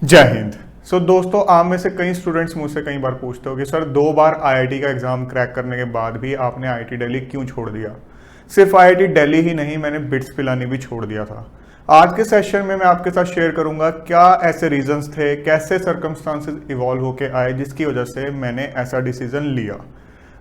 जय हिंद। दोस्तों, आप में से कई स्टूडेंट्स मुझसे कई बार पूछते हो कि सर 2 बार आईआईटी का एग्ज़ाम क्रैक करने के बाद भी आपने आईआईटी दिल्ली क्यों छोड़ दिया। सिर्फ आईआईटी दिल्ली ही नहीं, मैंने बिट्स पिलानी भी छोड़ दिया था। आज के सेशन में मैं आपके साथ शेयर करूंगा क्या ऐसे रीजंस थे, कैसे सर्कमस्टांसेस इवॉल्व होके आए जिसकी वजह से मैंने ऐसा डिसीजन लिया।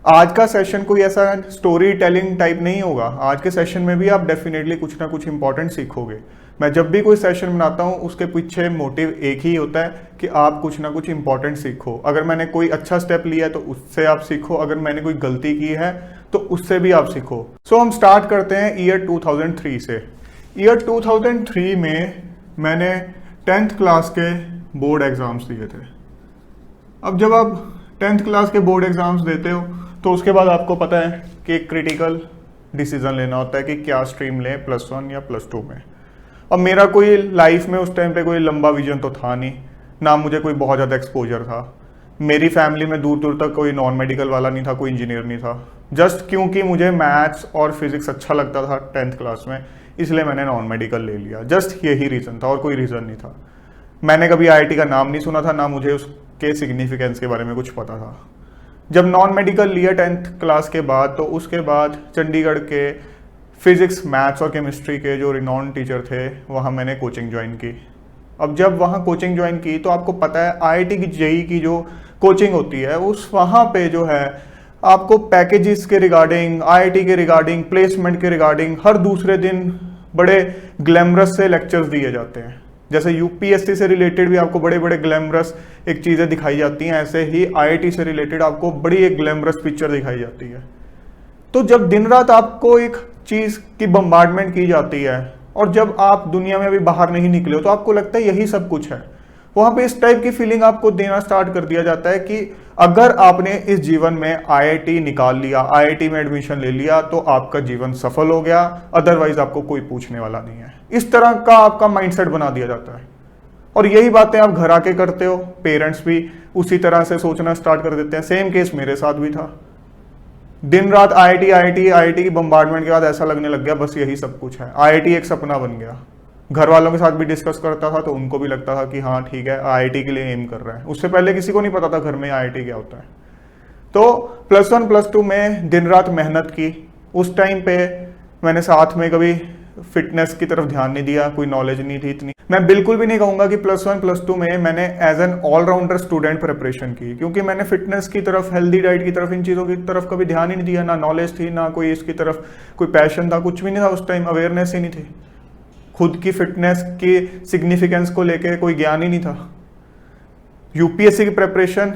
आज का सेशन कोई ऐसा स्टोरी टेलिंग टाइप नहीं होगा। आज के सेशन में भी आप डेफिनेटली कुछ ना कुछ इंपॉर्टेंट सीखोगे। मैं जब भी कोई सेशन बनाता हूँ उसके पीछे मोटिव एक ही होता है कि आप कुछ ना कुछ इंपॉर्टेंट सीखो। अगर मैंने कोई अच्छा स्टेप लिया है तो उससे आप सीखो, अगर मैंने कोई गलती की है तो उससे भी आप सीखो। हम स्टार्ट करते हैं ईयर 2003 से। ईयर 2003 में मैंने 10th क्लास के बोर्ड एग्जाम्स दिए थे। अब जब आप 10th क्लास के बोर्ड एग्जाम्स देते हो तो उसके बाद आपको पता है कि एक क्रिटिकल डिसीजन लेना होता है कि क्या स्ट्रीम लें, +1 या +2 में। अब मेरा कोई लाइफ में उस टाइम पे कोई लंबा विजन तो था नहीं, ना मुझे कोई बहुत ज़्यादा एक्सपोजर था। मेरी फैमिली में दूर दूर तक कोई नॉन मेडिकल वाला नहीं था, कोई इंजीनियर नहीं था। जस्ट क्योंकि मुझे मैथ्स और फिजिक्स अच्छा लगता था 10th क्लास में, इसलिए मैंने नॉन मेडिकल ले लिया। जस्ट यही रीज़न था और कोई रीज़न नहीं था। मैंने कभी आईआईटी का नाम नहीं सुना था, ना मुझे उसके सिग्निफिकेंस के बारे में कुछ पता था। जब नॉन मेडिकल लिया 10th क्लास के बाद तो उसके बाद चंडीगढ़ के फिजिक्स, मैथ्स और केमिस्ट्री के जो रिनॉन टीचर थे वहाँ मैंने कोचिंग ज्वाइन की। अब जब वहाँ कोचिंग ज्वाइन की तो आपको पता है आईआईटी की जेई की जो कोचिंग होती है उस वहाँ पे जो है आपको पैकेजेस के रिगार्डिंग, आईआईटी के रिगार्डिंग, प्लेसमेंट के रिगार्डिंग हर दूसरे दिन बड़े ग्लैमरस से लेक्चर्स दिए जाते हैं। जैसे यूपीएससी से रिलेटेड भी आपको बड़े बड़े ग्लैमरस एक चीज़ें दिखाई जाती हैं, ऐसे ही आईआईटी से रिलेटेड आपको बड़ी एक ग्लैमरस पिक्चर दिखाई जाती है। तो जब दिन रात आपको एक चीज़ की बम्बार्डमेंट की जाती है और जब आप दुनिया में अभी बाहर नहीं निकले हो तो आपको लगता है यही सब कुछ है। वहाँ पे इस टाइप की फीलिंग आपको देना स्टार्ट कर दिया जाता है कि अगर आपने इस जीवन में आईआईटी निकाल लिया, आईआईटी में एडमिशन ले लिया तो आपका जीवन सफल हो गया, अदरवाइज आपको कोई पूछने वाला नहीं है। इस तरह का आपका माइंडसेट बना दिया जाता है और यही बातें आप घर आके करते हो। पेरेंट्स भी उसी तरह से सोचना स्टार्ट कर देते हैं। सेम केस मेरे साथ भी था। दिन रात आईआईटी आईआईटी आईआईटी की बम्बार्डमेंट के बाद ऐसा लगने लग गया बस यही सब कुछ है। आईआईटी एक सपना बन गया। घर वालों के साथ भी डिस्कस करता था तो उनको भी लगता था कि हाँ ठीक है, आईआईटी के लिए एम कर रहा है। उससे पहले किसी को नहीं पता था घर में आईआईटी क्या होता है। तो +1 +2 में दिन रात मेहनत की। उस टाइम पे मैंने साथ में कभी फिटनेस की तरफ ध्यान नहीं दिया, कोई नॉलेज नहीं थी इतनी। मैं बिल्कुल भी नहीं कहूंगा कि +1 +2 में मैंने as an allrounder student preparation की, क्योंकि मैंने फिटनेस की तरफ, हेल्दी डाइट की तरफ, इन चीज़ों की तरफ कभी ध्यान ही नहीं दिया। ना नॉलेज थी, ना कोई इसकी तरफ कोई पैशन था, कुछ भी नहीं था उस टाइम। अवेयरनेस ही नहीं थी, खुद की फिटनेस की सिग्निफिकेंस को लेके कोई ज्ञान ही नहीं था। यूपीएससी की preparation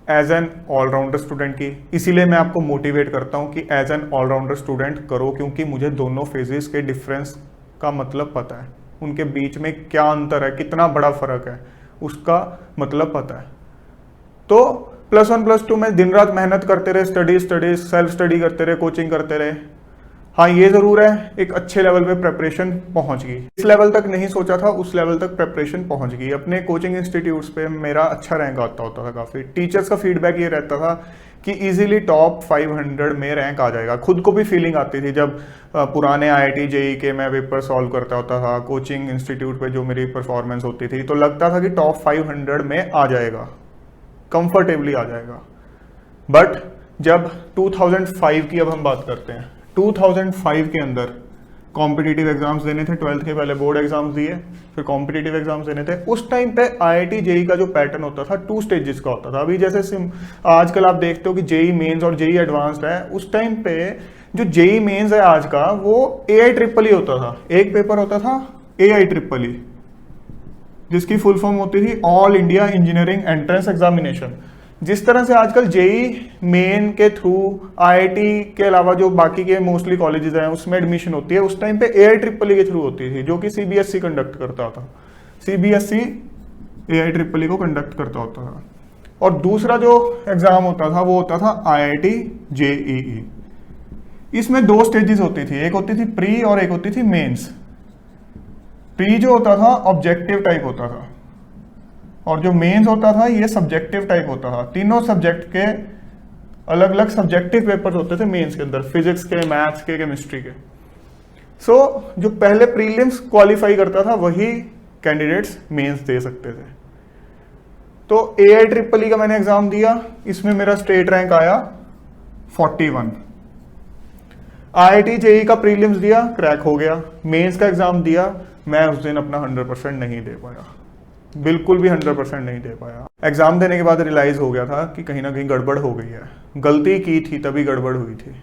as an allrounder student की, इसीलिए मैं आपको मोटिवेट करता हूँ कि एज एन ऑलराउंडर स्टूडेंट करो, क्योंकि मुझे दोनों फेजेस के डिफरेंस का मतलब पता है, उनके बीच में क्या अंतर है, कितना बड़ा फर्क है, उसका मतलब पता है। तो +1 +2 में दिन रात मेहनत करते रहे, स्टडी सेल्फ स्टडी करते रहे, कोचिंग करते रहे। हाँ ये जरूर है, एक अच्छे लेवल पे प्रिपरेशन पहुंच गई। इस लेवल तक नहीं सोचा था, उस लेवल तक प्रिपरेशन पहुंच गई। अपने कोचिंग इंस्टीट्यूट्स पे मेरा अच्छा रैंक आता होता था काफ़ी। टीचर्स का फीडबैक ये रहता था कि इजीली टॉप 500 में रैंक आ जाएगा। खुद को भी फीलिंग आती थी जब पुराने आईआईटी जेई के मैं पेपर सॉल्व करता होता था, कोचिंग इंस्टीट्यूट पे जो मेरी परफॉर्मेंस होती थी, तो लगता था कि टॉप 500 में आ जाएगा, कंफर्टेबली आ जाएगा। बट जब 2005 की अब हम बात करते हैं, 2005 के अंदर कॉम्पिटिटिव एग्जाम्स देने थे। 12th के पहले बोर्ड एग्जाम्स दिए, फिर कॉम्पिटिटिव एग्जाम्स देने थे। उस टाइम पे आईआईटी जेई का जो पैटर्न होता था 2 स्टेजेस का होता था। अभी जैसे आजकल आप देखते हो कि जेई मेंस और जेई एडवांस्ड है, उस टाइम पे जो जेई मेंस है आज का वो AI ट्रिपल ही होता था। एक पेपर होता था AI ट्रिपल ही, जिसकी फुल फॉर्म होती थी all India engineering entrance examination. जिस तरह से आजकल जेई मेन के थ्रू आईआईटी के अलावा जो बाकी के मोस्टली कॉलेजेस हैं उसमें एडमिशन होती है, उस टाइम पे AI ट्रिपल के थ्रू होती थी, जो कि सीबीएसई कंडक्ट करता था। सीबीएसई AI ट्रिपल को कंडक्ट करता होता था। और दूसरा जो एग्जाम होता था वो होता था IIT JEE। इसमें 2 स्टेजेस होती थी, एक होती थी प्री और एक होती थी मेंस। प्री जो होता था ऑब्जेक्टिव टाइप होता था और जो मेंस होता था ये सब्जेक्टिव टाइप होता था। तीनों सब्जेक्ट के अलग अलग सब्जेक्टिव पेपर्स होते थे मेंस के अंदर, फिजिक्स के, मैथ्स के, केमिस्ट्री के। जो पहले प्रीलिम्स क्वालिफाई करता था वही कैंडिडेट्स मेंस दे सकते थे। तो AIEEE का मैंने एग्जाम दिया, इसमें मेरा स्टेट रैंक आया 41। IIT JEE का प्रीलिम्स दिया, क्रैक हो गया। मेंस का एग्जाम दिया, मैं उस दिन अपना 100% नहीं दे पाया, बिल्कुल भी 100% नहीं दे पाया। एग्जाम देने के बाद रियलाइज हो गया था कि कहीं ना कहीं गड़बड़ हो गई है, गलती की थी तभी गड़बड़ हुई थी।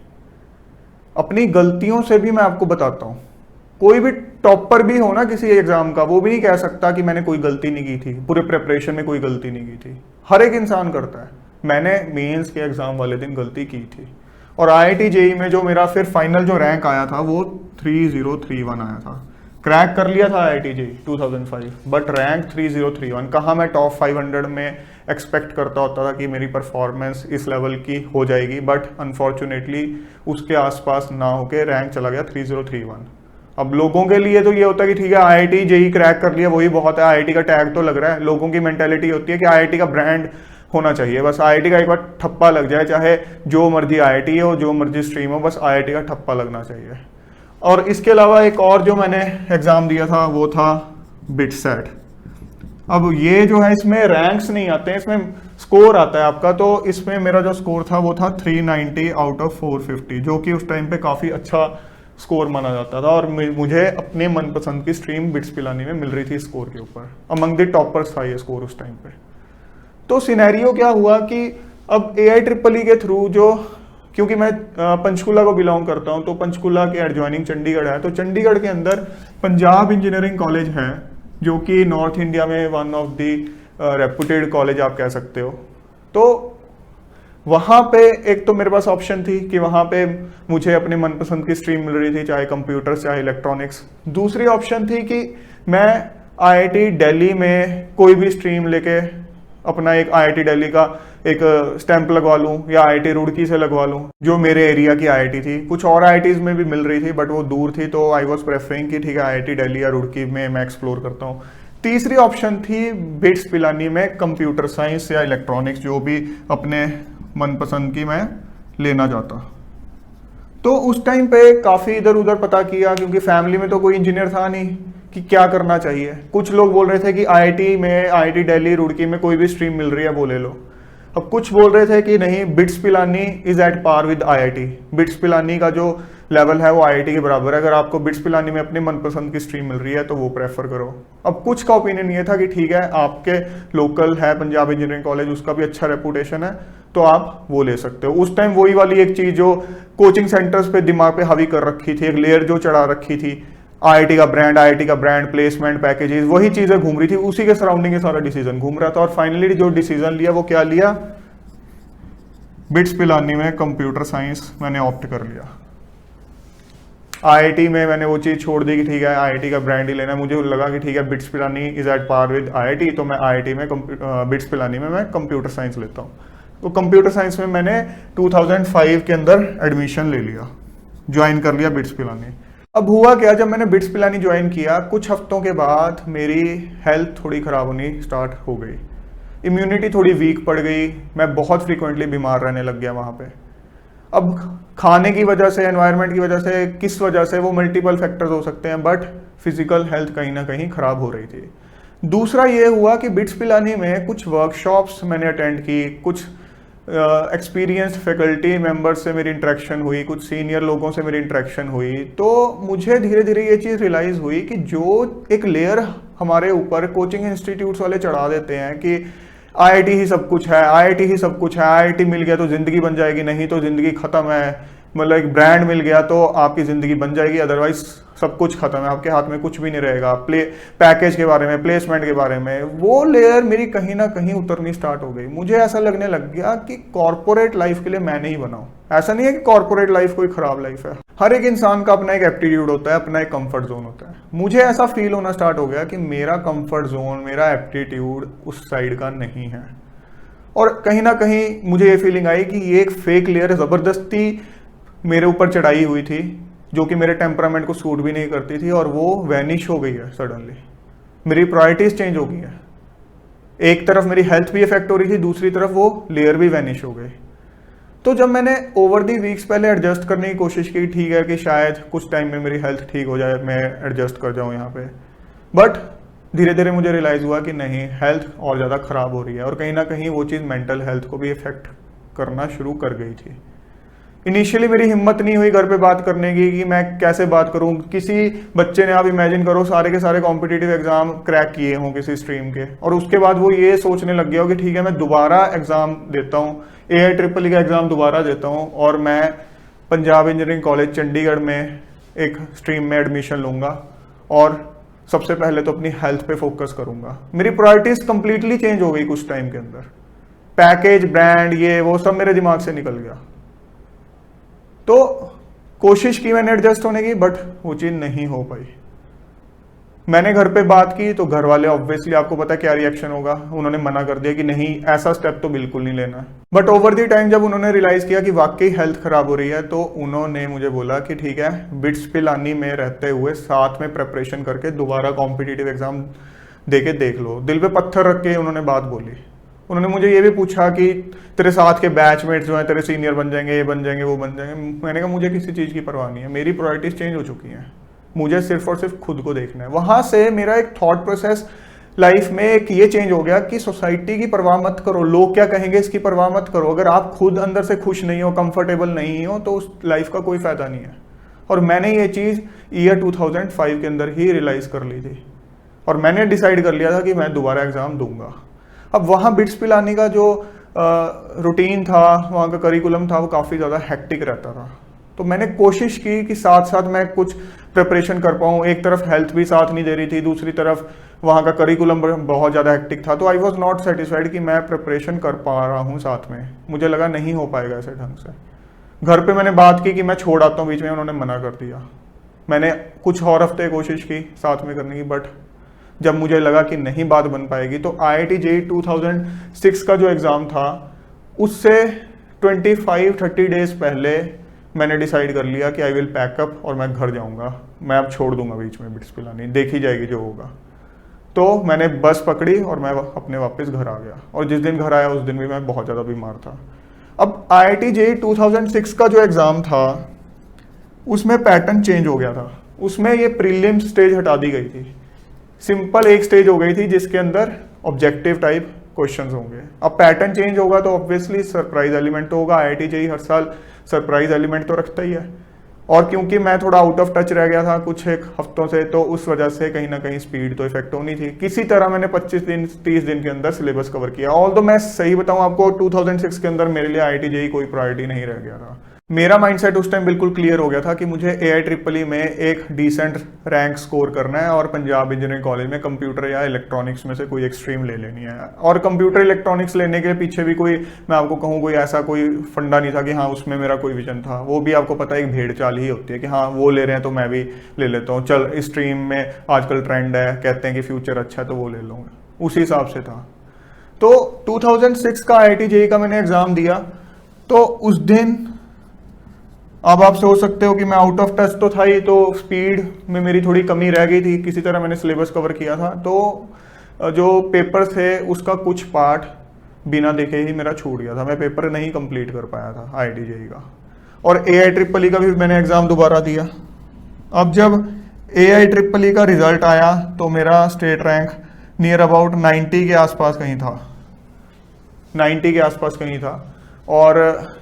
अपनी गलतियों से भी मैं आपको बताता हूँ, कोई भी टॉपर भी हो ना किसी एग्जाम का, वो भी नहीं कह सकता कि मैंने कोई गलती नहीं की थी, पूरे प्रिपरेशन में कोई गलती नहीं की थी। हर एक इंसान करता है। मैंने मेंस के एग्जाम वाले दिन गलती की थी। और IIT JEE में जो मेरा फिर फाइनल जो रैंक आया था वो 3031 आया था। क्रैक कर लिया था IIT JEE 2005, बट रैंक 3031। कहाँ मैं टॉप 500 में एक्सपेक्ट करता होता था कि मेरी परफॉर्मेंस इस लेवल की हो जाएगी, बट अनफॉर्चुनेटली उसके आसपास ना होके रैंक चला गया 3031। अब लोगों के लिए तो ये होता है कि ठीक है IIT JEE क्रैक कर लिया वही बहुत है, IIT का टैग तो लग रहा है। लोगों की मेंटेलिटी होती है कि IIT का ब्रांड होना चाहिए, बस IIT का एक बार ठप्पा लग जाए, चाहे जो मर्जी IIT हो, जो मर्जी स्ट्रीम हो, बस IIT का ठप्पा लगना चाहिए। और इसके अलावा एक और जो मैंने एग्जाम दिया था वो था बिटसेट। अब ये जो है इसमें रैंक्स नहीं आते हैं, इसमें स्कोर आता है आपका। तो इसमें मेरा जो स्कोर था वो था 390 आउट ऑफ 450, जो कि उस टाइम पे काफ़ी अच्छा स्कोर माना जाता था। और मुझे अपने मनपसंद की स्ट्रीम बिट्स पिलानी में मिल रही थी स्कोर के ऊपर, अमंग द टॉपर्स था ये स्कोर उस टाइम पे। तो सिनेरियो क्या हुआ कि अब AIEEE के थ्रू जो, क्योंकि मैं पंचकुला को बिलोंग करता हूं, तो पंचकुला के एडजॉइनिंग चंडीगढ़ है, तो चंडीगढ़ के अंदर पंजाब इंजीनियरिंग कॉलेज है, जो कि नॉर्थ इंडिया में one of the reputed college आप कह सकते हो। तो वहाँ पे एक तो मेरे पास ऑप्शन थी कि वहाँ पे मुझे अपने मनपसंद की स्ट्रीम मिल रही थी, चाहे कंप्यूटर्स चाहे इलेक्ट्रॉनिक्स। दूसरी ऑप्शन थी कि मैं IIT दिल्ली में कोई भी स्ट्रीम लेके अपना एक IIT दिल्ली का एक स्टैंप लगवा लूँ, या IIT रुड़की से लगवा लूँ, जो मेरे एरिया की IIT थी। कुछ और IITs में भी मिल रही थी बट वो दूर थी, तो आई वॉज प्रेफरिंग कि ठीक है IIT दिल्ली या रुड़की में मैं एक्सप्लोर करता हूँ। तीसरी ऑप्शन थी बिट्स पिलानी में कंप्यूटर साइंस या इलेक्ट्रॉनिक्स, जो भी अपने मनपसंद की मैं लेना चाहता। तो उस टाइम पे काफ़ी इधर उधर पता किया, क्योंकि फैमिली में तो कोई इंजीनियर था नहीं कि क्या करना चाहिए। कुछ लोग बोल रहे थे कि IIT दिल्ली रुड़की में कोई भी स्ट्रीम मिल रही है वो ले लो। अब कुछ बोल रहे थे कि नहीं, BITS Pilani is at par with IIT, BITS Pilani का जो लेवल है वो IIT के बराबर है। अगर आपको बिट्स पिलानी में अपनी मनपसंद की स्ट्रीम मिल रही है तो वो प्रेफर करो। अब कुछ का ओपिनियन ये था कि ठीक है, आपके लोकल है पंजाब इंजीनियरिंग कॉलेज, उसका भी अच्छा रेपुटेशन है, तो आप वो ले सकते हो। उस टाइम वही वाली एक चीज जो कोचिंग सेंटर्स पे दिमाग पे हावी कर रखी थी, एक लेयर जो चढ़ा रखी थी, IIT का ब्रांड, प्लेसमेंट पैकेजेस, वही चीजें घूम रही थी, उसी के सराउंडिंग ये सारा डिसीजन घूम रहा था। और फाइनली जो डिसीजन लिया वो क्या लिया, बिट्स पिलानी में कंप्यूटर साइंस मैंने ऑप्ट कर लिया। IIT में मैंने वो चीज़ छोड़ दी कि ठीक है IIT का ब्रांड ही लेना है। मुझे लगा कि ठीक है BITS Pilani is at par with IIT, तो मैं IIT में बिट्स पिलानी में मैं कंप्यूटर साइंस लेता हूँ। तो कंप्यूटर साइंस में मैंने 2005 के अंदर एडमिशन ले लिया, ज्वाइन कर लिया बिट्स पिलानी। अब हुआ क्या, जब मैंने बिट्स पिलानी ज्वाइन किया, कुछ हफ्तों के बाद मेरी हेल्थ थोड़ी ख़राब होनी स्टार्ट हो गई, इम्यूनिटी थोड़ी वीक पड़ गई, मैं बहुत फ्रीक्वेंटली बीमार रहने लग गया वहाँ पे। अब खाने की वजह से, एनवायरनमेंट की वजह से, किस वजह से, वो मल्टीपल फैक्टर्स हो सकते हैं, बट फिजिकल हेल्थ कहीं ना कहीं ख़राब हो रही थी। दूसरा ये हुआ कि बिट्स पिलानी में कुछ वर्कशॉप्स मैंने अटेंड की, कुछ एक्सपीरियंस्ड फैकल्टी मेंबर्स से मेरी इंटरेक्शन हुई, कुछ सीनियर लोगों से मेरी इंटरेक्शन हुई। तो मुझे धीरे धीरे ये चीज़ रियलाइज़ हुई कि जो एक लेयर हमारे ऊपर कोचिंग इंस्टीट्यूट्स वाले चढ़ा देते हैं कि IIT ही सब कुछ है, IIT ही सब कुछ है, IIT मिल गया तो ज़िंदगी बन जाएगी, नहीं तो ज़िंदगी ख़त्म है, मतलब एक ब्रांड मिल गया तो आपकी ज़िंदगी बन जाएगी, अदरवाइज सब कुछ खत्म है, आपके हाथ में कुछ भी नहीं रहेगा। पैकेज के बारे में, प्लेसमेंट के बारे में, वो लेयर मेरी कहीं ना कहीं उतरनी स्टार्ट हो गई। मुझे ऐसा लगने लग गया कि कॉर्पोरेट लाइफ के लिए मैं नहीं बना हूँ। ऐसा नहीं है कि कॉर्पोरेट लाइफ कोई खराब लाइफ है, हर एक इंसान का अपना एक एप्टीट्यूड होता है, अपना एक कंफर्ट जोन होता है। मुझे ऐसा फील होना स्टार्ट हो गया कि मेरा कंफर्ट जोन, मेरा एप्टीट्यूड उस साइड का नहीं है। और कहीं ना कहीं मुझे ये फीलिंग आई कि ये एक फेक लेयर ज़बरदस्ती मेरे ऊपर चढ़ाई हुई थी, जो कि मेरे टेम्परामेंट को सूट भी नहीं करती थी, और वो वैनिश हो गई है सडनली। मेरी प्रायोरिटीज चेंज हो गई है, एक तरफ मेरी हेल्थ भी इफेक्ट हो रही थी, दूसरी तरफ वो लेयर भी वैनिश हो गई। तो जब मैंने ओवर दी वीक्स पहले एडजस्ट करने की कोशिश की, ठीक है कि शायद कुछ टाइम में मेरी हेल्थ ठीक हो जाए, मैं एडजस्ट कर जाऊँ यहाँ पे, बट धीरे धीरे मुझे रियलाइज़ हुआ कि नहीं, हेल्थ और ज़्यादा ख़राब हो रही है और कहीं ना कहीं वो चीज़ मेंटल हेल्थ को भी इफ़ेक्ट करना शुरू कर गई थी। इनिशियली मेरी हिम्मत नहीं हुई घर पे बात करने की कि मैं कैसे बात करूं। किसी बच्चे ने, आप इमेजिन करो, सारे के सारे कॉम्पिटिटिव एग्जाम क्रैक किए हों किसी स्ट्रीम के, और उसके बाद वो ये सोचने लग गया हो कि ठीक है मैं दोबारा एग्जाम देता हूँ, AIEEE का एग्जाम दोबारा देता हूँ और मैं पंजाब इंजीनियरिंग कॉलेज चंडीगढ़ में एक स्ट्रीम में एडमिशन लूंगा और सबसे पहले तो अपनी हेल्थ पे फोकस करूंगा। मेरी प्रायोरिटीज कंप्लीटली चेंज हो गई कुछ टाइम के अंदर। पैकेज, ब्रांड, ये वो सब मेरे दिमाग से निकल गया। तो कोशिश की मैंने एडजस्ट होने की, बट वो चीज नहीं हो पाई। मैंने घर पे बात की तो घर वाले ऑब्वियसली, आपको पता है क्या रिएक्शन होगा, उन्होंने मना कर दिया कि नहीं, ऐसा स्टेप तो बिल्कुल नहीं लेना। बट ओवर दी टाइम जब उन्होंने रियलाइज किया कि वाकई हेल्थ खराब हो रही है, तो उन्होंने मुझे बोला कि ठीक है, बिट्स पिलानी में रहते हुए साथ में प्रेपरेशन करके दोबारा कॉम्पिटिटिव एग्जाम दे के देख लो। दिल पे पत्थर रख के उन्होंने बात बोली। उन्होंने मुझे ये भी पूछा कि तेरे साथ के बैचमेट्स जो हैं तेरे सीनियर बन जाएंगे, ये बन जाएंगे, वो बन जाएंगे। मैंने कहा मुझे किसी चीज़ की परवाह नहीं है, मेरी प्रायोरिटीज चेंज हो चुकी हैं, मुझे सिर्फ और सिर्फ खुद को देखना है। वहां से मेरा एक थॉट प्रोसेस लाइफ में एक ये चेंज हो गया कि सोसाइटी की परवाह मत करो, लोग क्या कहेंगे इसकी परवाह मत करो। अगर आप खुद अंदर से खुश नहीं हो, कंफर्टेबल नहीं हो, तो उस लाइफ का कोई फायदा नहीं है। और मैंने ये चीज़ ईयर 2005 के अंदर ही रियलाइज कर ली थी और मैंने डिसाइड कर लिया था कि मैं दोबारा एग्जाम दूंगा। अब वहाँ बिट्स पिलानी का जो रूटीन था, वहाँ का करिकुलम था, वो काफ़ी ज़्यादा हेक्टिक रहता था। तो मैंने कोशिश की कि साथ साथ मैं कुछ प्रिपरेशन कर पाऊँ। एक तरफ हेल्थ भी साथ नहीं दे रही थी, दूसरी तरफ वहाँ का करिकुलम बहुत ज़्यादा हेक्टिक था। तो आई वॉज नॉट सेटिस्फाइड कि मैं प्रिपरेशन कर पा रहा हूँ साथ में। मुझे लगा नहीं हो पाएगा ऐसे ढंग से। घर पे मैंने बात की कि मैं छोड़ आता हूँ बीच में, उन्होंने मना कर दिया। मैंने कुछ और हफ्ते कोशिश की साथ में करने की, बट जब मुझे लगा कि नहीं बात बन पाएगी, तो IIT JEE 2006 का जो एग्ज़ाम था उससे 25-30 डेज पहले मैंने डिसाइड कर लिया कि आई विल पैकअप और मैं घर जाऊंगा। मैं अब छोड़ दूंगा बीच में बिट्स पिलानी, देखी जाएगी जो होगा। तो मैंने बस पकड़ी और मैं अपने वापस घर आ गया। और जिस दिन घर आया उस दिन भी मैं बहुत ज़्यादा बीमार था। अब IIT JEE 2006 का जो एग्ज़ाम था उसमें पैटर्न चेंज हो गया था। उसमें ये प्रीलिम स्टेज हटा दी गई थी, सिंपल एक स्टेज हो गई थी जिसके अंदर ऑब्जेक्टिव टाइप क्वेश्चंस होंगे। अब पैटर्न चेंज होगा तो ऑब्वियसली सरप्राइज एलिमेंट तो होगा। IIT JEE हर साल सरप्राइज एलिमेंट तो रखता ही है। और क्योंकि मैं थोड़ा आउट ऑफ टच रह गया था कुछ एक हफ्तों से, तो उस वजह से कहीं ना कहीं स्पीड तो इफेक्ट होनी थी। किसी तरह मैंने 25 दिन 30 दिन के अंदर सिलेबस कवर किया। ऑल तो मैं सही बताऊं आपको, 2006 के अंदर मेरे लिए IIT JEE कोई प्रायोरिटी नहीं रह गया था। मेरा माइंडसेट उस टाइम बिल्कुल क्लियर हो गया था कि मुझे AIEEE में एक डिसेंट रैंक स्कोर करना है और पंजाब इंजीनियरिंग कॉलेज में कंप्यूटर या इलेक्ट्रॉनिक्स में से कोई एक स्ट्रीम ले लेनी है। और कंप्यूटर इलेक्ट्रॉनिक्स लेने के पीछे भी कोई, मैं आपको कहूँ, कोई ऐसा कोई फंडा नहीं था कि हाँ उसमें मेरा कोई विजन था। वो भी आपको पता है एक भेड़ चाल ही होती है कि हाँ वो ले रहे हैं तो मैं भी ले लेता हूँ, चल इस स्ट्रीम में आजकल ट्रेंड है, कहते हैं कि फ्यूचर अच्छा है तो वो ले लूँगा, उसी हिसाब से था। तो 2006 का IIT JEE का मैंने एग्ज़ाम दिया। तो उस दिन अब आप सोच सकते हो कि मैं आउट ऑफ टच तो था ही, तो स्पीड में मेरी थोड़ी कमी रह गई थी। किसी तरह मैंने सिलेबस कवर किया था। तो जो पेपर थे उसका कुछ पार्ट बिना देखे ही मेरा छूट गया था, मैं पेपर नहीं कंप्लीट कर पाया था IIT JEE का। और AIEEE का भी मैंने एग्ज़ाम दोबारा दिया। अब जब AIEEE का रिजल्ट आया तो मेरा स्टेट रैंक नियर अबाउट 90 के आसपास कहीं था, 90 के आसपास कहीं था। और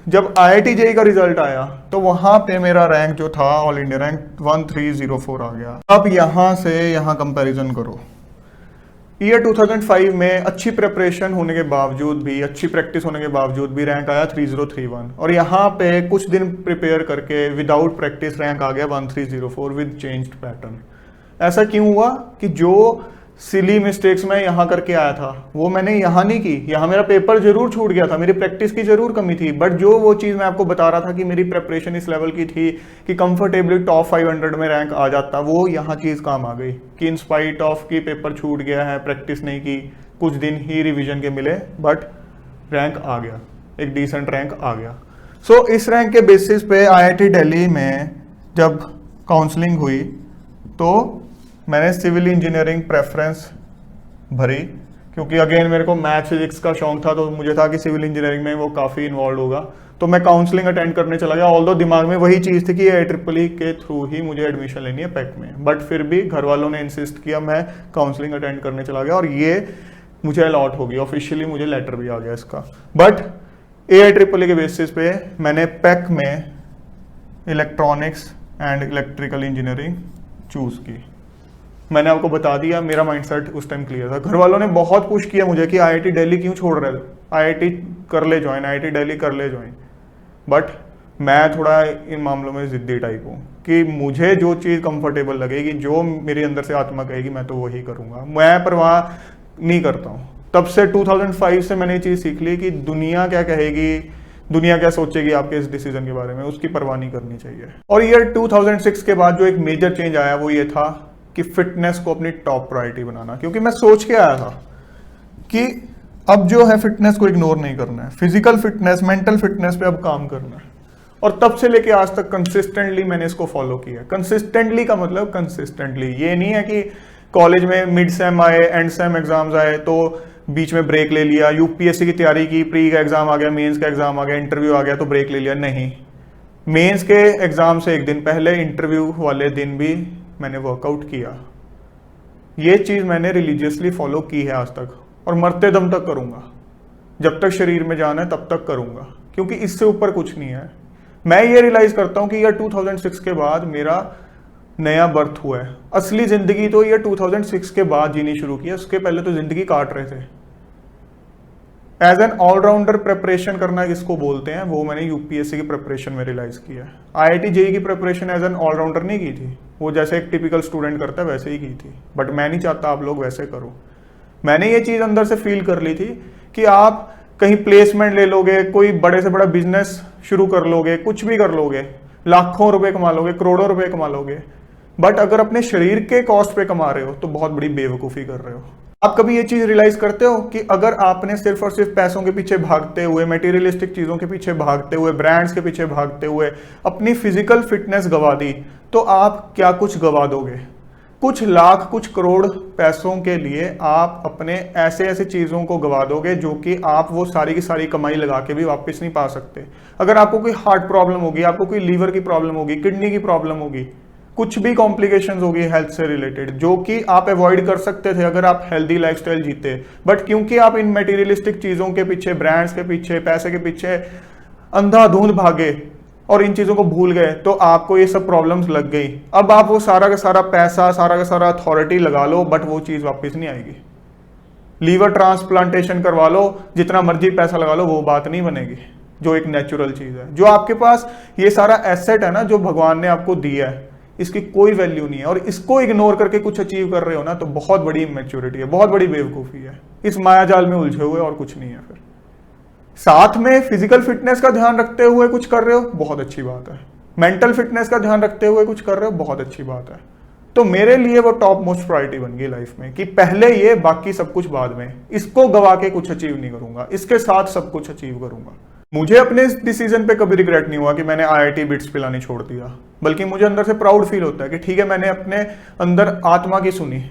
जब IIT JEE का रिजल्ट आया तो वहां पे मेरा रैंक जो था ऑल इंडिया रैंक 1304 आ गया। अब यहां से यहां कंपैरिजन करो। ईयर 2005 में अच्छी प्रिपरेशन होने के बावजूद भी, अच्छी प्रैक्टिस होने के बावजूद भी रैंक आया 3031, और यहाँ पे कुछ दिन प्रिपेयर करके विदाउट प्रैक्टिस रैंक आ गया 1304 विद चेंज्ड पैटर्न। ऐसा क्यों हुआ कि जो सिली मिस्टेक्स मैं यहाँ करके आया था वो मैंने यहाँ नहीं की। यहाँ मेरा पेपर जरूर छूट गया था, मेरी प्रैक्टिस की जरूर कमी थी, बट जो वो चीज़ मैं आपको बता रहा था कि मेरी प्रेपरेशन इस लेवल की थी कि कंफर्टेबली टॉप 500 में रैंक आ जाता, वो यहाँ चीज़ काम आ गई कि इन स्पाइट ऑफ कि पेपर छूट गया है, प्रैक्टिस नहीं की, कुछ दिन ही रिविजन के मिले, बट रैंक आ गया, एक डिसेंट रैंक आ गया। सो इस रैंक के बेसिस पे IIT दिल्ली में जब काउंसलिंग हुई तो मैंने सिविल इंजीनियरिंग प्रेफरेंस भरी क्योंकि अगेन मेरे को मैथ फिजिक्स का शौक था, तो मुझे था कि सिविल इंजीनियरिंग में वो काफ़ी इन्वॉल्व होगा, तो मैं काउंसलिंग अटेंड करने चला गया। ऑल्दो दिमाग में वही चीज़ थी कि ये IEEE के थ्रू ही मुझे एडमिशन लेनी है पैक में, बट फिर भी घर वालों ने इंसिस्ट किया, मैं काउंसलिंग अटेंड करने चला गया और ये मुझे अलॉट हो गई, ऑफिशियली मुझे लेटर भी आ गया इसका। बट IEEE के बेसिस पे मैंने पैक में electronics and electrical engineering choose की। मैंने आपको बता दिया, मेरा माइंडसेट उस टाइम क्लियर था। घर वालों ने बहुत पुश किया मुझे कि IIT दिल्ली क्यों छोड़ रहे थे, IIT कर ले ज्वाइन, IIT दिल्ली कर ले ज्वाइन। बट मैं थोड़ा इन मामलों में ज़िद्दी टाइप हूँ कि मुझे जो चीज़ कंफर्टेबल लगेगी, जो मेरे अंदर से आत्मा कहेगी, मैं तो वही करूँगा, मैं परवाह नहीं करता हूँ। तब से 2005 से मैंने ये चीज़ सीख ली कि दुनिया क्या कहेगी, दुनिया क्या सोचेगी आपके इस डिसीजन के बारे में, उसकी परवाह नहीं करनी चाहिए। और ईयर 2006 के बाद जो एक मेजर चेंज आया वो ये था कि फिटनेस को अपनी टॉप प्रायोरिटी बनाना। क्योंकि मैं सोच के आया था कि अब जो है फिटनेस को इग्नोर नहीं करना है, फिजिकल फिटनेस, मेंटल फिटनेस पे अब काम करना है। और तब से लेके आज तक कंसिस्टेंटली मैंने इसको फॉलो किया। कंसिस्टेंटली का मतलब कंसिस्टेंटली, ये नहीं है कि कॉलेज में मिड सेम आए, एंड सेम एग्जाम्स आए तो बीच में ब्रेक ले लिया, यूपीएससी की तैयारी की, प्री का एग्जाम आ गया, मेंस का एग्जाम आ गया, इंटरव्यू आ गया तो ब्रेक ले लिया। नहीं, मेंस के एग्जाम से एक दिन पहले, इंटरव्यू वाले दिन भी मैंने वर्कआउट किया। ये चीज़ मैंने रिलीजियसली फॉलो की है आज तक और मरते दम तक करूँगा। जब तक शरीर में जान है तब तक करूँगा, क्योंकि इससे ऊपर कुछ नहीं है। मैं ये रियलाइज़ करता हूँ कि ईयर 2006 के बाद मेरा नया बर्थ हुआ है। असली ज़िंदगी तो ईयर 2006 के बाद जीनी शुरू की है, उसके पहले तो ज़िंदगी काट रहे थे। एज एन ऑलराउंडर प्रिपरेशन करना किसको बोलते हैं, वो मैंने यूपीएससी की प्रिपरेशन में रियलाइज किया है। IIT JEE की प्रिपरेशन एज एन ऑलराउंडर नहीं की थी, वो जैसे एक टिपिकल स्टूडेंट करता है वैसे ही की थी। बट मैं नहीं चाहता आप लोग वैसे करो। मैंने ये चीज़ अंदर से फील कर ली थी कि आप कहीं प्लेसमेंट ले लोगे, कोई बड़े से बड़ा बिजनेस शुरू कर लोगे, कुछ भी कर लोगे, लाखों रुपए कमा लोगे, करोड़ों रुपए कमा लोगे, बट अगर अपने शरीर के कॉस्ट पे कमा रहे हो तो बहुत बड़ी बेवकूफ़ी कर रहे हो। आप कभी ये चीज रियलाइज करते हो कि अगर आपने सिर्फ और सिर्फ पैसों के पीछे भागते हुए, मटेरियलिस्टिक चीजों के पीछे भागते हुए, ब्रांड्स के पीछे भागते हुए अपनी फिजिकल फिटनेस गवा दी, तो आप क्या कुछ गवा दोगे। कुछ लाख, कुछ करोड़ पैसों के लिए आप अपने ऐसे ऐसे चीज़ों को गवा दोगे जो कि आप वो सारी की सारी कमाई लगा के भी वापस नहीं पा सकते। अगर आपको कोई हार्ट प्रॉब्लम होगी, आपको कोई लीवर की प्रॉब्लम होगी, किडनी की प्रॉब्लम होगी, कुछ भी कॉम्प्लिकेशंस होगी हेल्थ से रिलेटेड, जो कि आप अवॉइड कर सकते थे अगर आप हेल्दी लाइफस्टाइल जीते। बट क्योंकि आप इन मटेरियलिस्टिक चीज़ों के पीछे, ब्रांड्स के पीछे, पैसे के पीछे अंधाधुंध भागे और इन चीज़ों को भूल गए, तो आपको ये सब प्रॉब्लम्स लग गई। अब आप वो सारा का सारा पैसा, सारा का सारा अथॉरिटी लगा लो, बट वो चीज़ वापस नहीं आएगी। लीवर ट्रांसप्लांटेशन करवा लो, जितना मर्जी पैसा लगा लो, वो बात नहीं बनेगी जो एक नेचुरल चीज़ है। जो आपके पास ये सारा एसेट है ना, जो भगवान ने आपको दिया है, इसकी कोई वैल्यू नहीं है। और इसको इग्नोर करके कुछ अचीव कर रहे हो ना, तो बहुत बड़ी इमेच्योरिटी है, बहुत बड़ी बेवकूफ़ी है। इस माया जाल में उलझे हुए और कुछ नहीं है। फिर साथ में फिजिकल फिटनेस का ध्यान रखते हुए कुछ कर रहे हो, बहुत अच्छी बात है। मेंटल फिटनेस का ध्यान रखते हुए कुछ कर रहे हो, बहुत अच्छी बात है। तो मेरे लिए वो टॉप मोस्ट प्रायोरिटी बन गई लाइफ में कि पहले ये, बाकी सब कुछ बाद में। इसको गवा के कुछ अचीव नहीं करूंगा, इसके साथ सब कुछ अचीव करूंगा। मुझे अपने इस डिसीजन पे कभी रिग्रेट नहीं हुआ कि मैंने IIT बिट्स पिलानी छोड़ दिया, बल्कि मुझे अंदर से प्राउड फील होता है कि ठीक है, मैंने अपने अंदर आत्मा की सुनी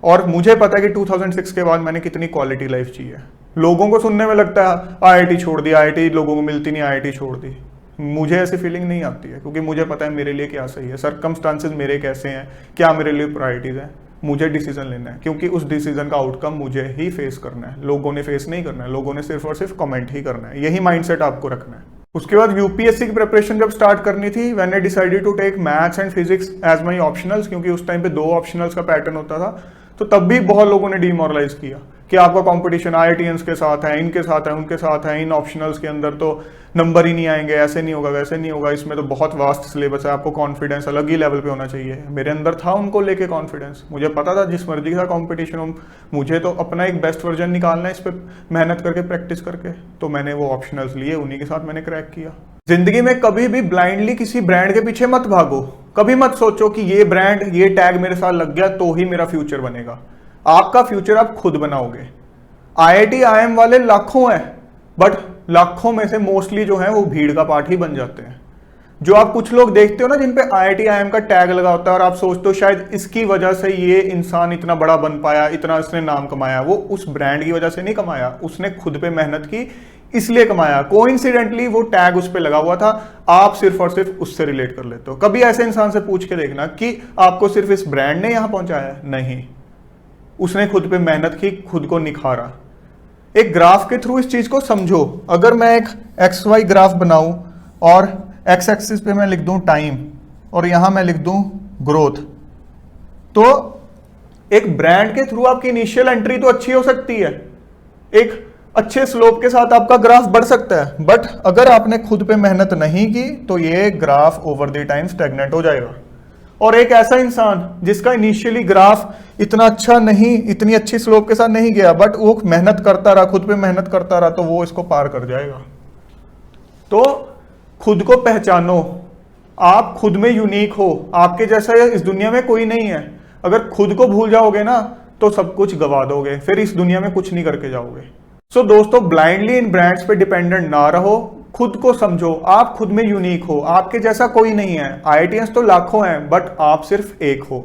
और मुझे पता है कि 2006 के बाद मैंने कितनी क्वालिटी लाइफ जी है। लोगों को सुनने में लगता है IIT छोड़ दी, IIT लोगों को मिलती नहीं, IIT छोड़ दी। मुझे ऐसी फीलिंग नहीं आती है, क्योंकि मुझे पता है मेरे लिए क्या सही है, सर्कमस्टांसेस मेरे कैसे हैं, क्या मेरे लिए प्रायोरिटीज हैं। मुझे डिसीजन लेना है, क्योंकि उस डिसीजन का आउटकम मुझे ही फेस करना है, लोगों ने फेस नहीं करना है। लोगों ने सिर्फ और सिर्फ कमेंट ही करना है। यही माइंडसेट आपको रखना है। उसके बाद यूपीएससी की प्रिपरेशन जब स्टार्ट करनी थी, when I decided to take maths and physics as my optionals, क्योंकि उस टाइम पे 2 ऑप्शनल्स का पैटर्न होता था, तो तब भी बहुत लोगों ने डिमोरलाइज किया कि आपका कंपटीशन IITians के साथ है, इनके साथ है, उनके साथ है, इन ऑप्शनल्स के अंदर तो नंबर ही नहीं आएंगे, ऐसे नहीं होगा, वैसे नहीं होगा, इसमें तो बहुत वास्ट सिलेबस है, आपको कॉन्फिडेंस अलग ही लेवल पे होना चाहिए। मेरे अंदर था उनको लेके कॉन्फिडेंस, मुझे पता था जिस मर्जी का कॉम्पिटिशन हो, मुझे तो अपना एक बेस्ट वर्जन निकालना है, इस पर मेहनत करके, प्रैक्टिस करके। तो मैंने वो ऑप्शनल्स लिए, उन्हीं के साथ मैंने क्रैक किया। जिंदगी में कभी भी ब्लाइंडली किसी ब्रांड के पीछे मत भागो। कभी मत सोचो कि ये ब्रांड, ये टैग मेरे साथ लग गया तो ही मेरा फ्यूचर बनेगा। आपका फ्यूचर आप खुद बनाओगे। IIT IIM वाले लाखों हैं, बट लाखों में से मोस्टली जो है वो भीड़ का पार्ट ही बन जाते हैं। जो आप कुछ लोग देखते हो ना जिन पे IIT IIM का टैग लगा होता है और आप सोचते हो शायद इसकी वजह से ये इंसान इतना बड़ा बन पाया, इतना उसने नाम कमाया, वो उस ब्रांड की वजह से नहीं कमाया, उसने खुद पे मेहनत की इसलिए कमाया। कोइंसिडेंटली वो टैग उस पे लगा हुआ था, आप सिर्फ और सिर्फ उससे रिलेट कर लेते हो। कभी ऐसे इंसान से पूछ के देखना कि आपको सिर्फ इस ब्रांड ने यहां पहुंचाया? नहीं, उसने खुद पे मेहनत की, खुद को निखारा। एक ग्राफ के थ्रू इस चीज को समझो। अगर मैं एक XY ग्राफ बनाऊं और X एक्सिस पे मैं लिख दूं टाइम और यहां मैं लिख दूं ग्रोथ, तो एक ब्रांड के थ्रू आपकी इनिशियल एंट्री तो अच्छी हो सकती है, एक अच्छे स्लोप के साथ आपका ग्राफ बढ़ सकता है, बट अगर आपने खुद पे मेहनत नहीं की तो ये graph over the time stagnant हो जाएगा। और एक ऐसा इंसान जिसका इनिशियली ग्राफ इतना अच्छा नहीं, इतनी अच्छी स्लोप के साथ नहीं गया, बट वो मेहनत करता रहा, खुद पे मेहनत करता रहा, तो वो इसको पार कर जाएगा। तो खुद को पहचानो, आप खुद में यूनिक हो, आपके जैसा इस दुनिया में कोई नहीं है। अगर खुद को भूल जाओगे ना तो सब कुछ गवा दोगे, फिर इस दुनिया में कुछ नहीं करके जाओगे। सो दोस्तों, ब्लाइंडली इन ब्रांड्स पे डिपेंडेंट ना रहो, खुद को समझो, आप खुद में यूनिक हो, आपके जैसा कोई नहीं है। IITians तो लाखों हैं, बट आप सिर्फ एक हो।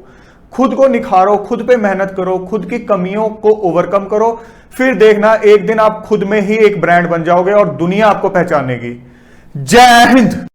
खुद को निखारो, खुद पे मेहनत करो, खुद की कमियों को ओवरकम करो, फिर देखना एक दिन आप खुद में ही एक ब्रांड बन जाओगे और दुनिया आपको पहचानेगी। जय हिंद।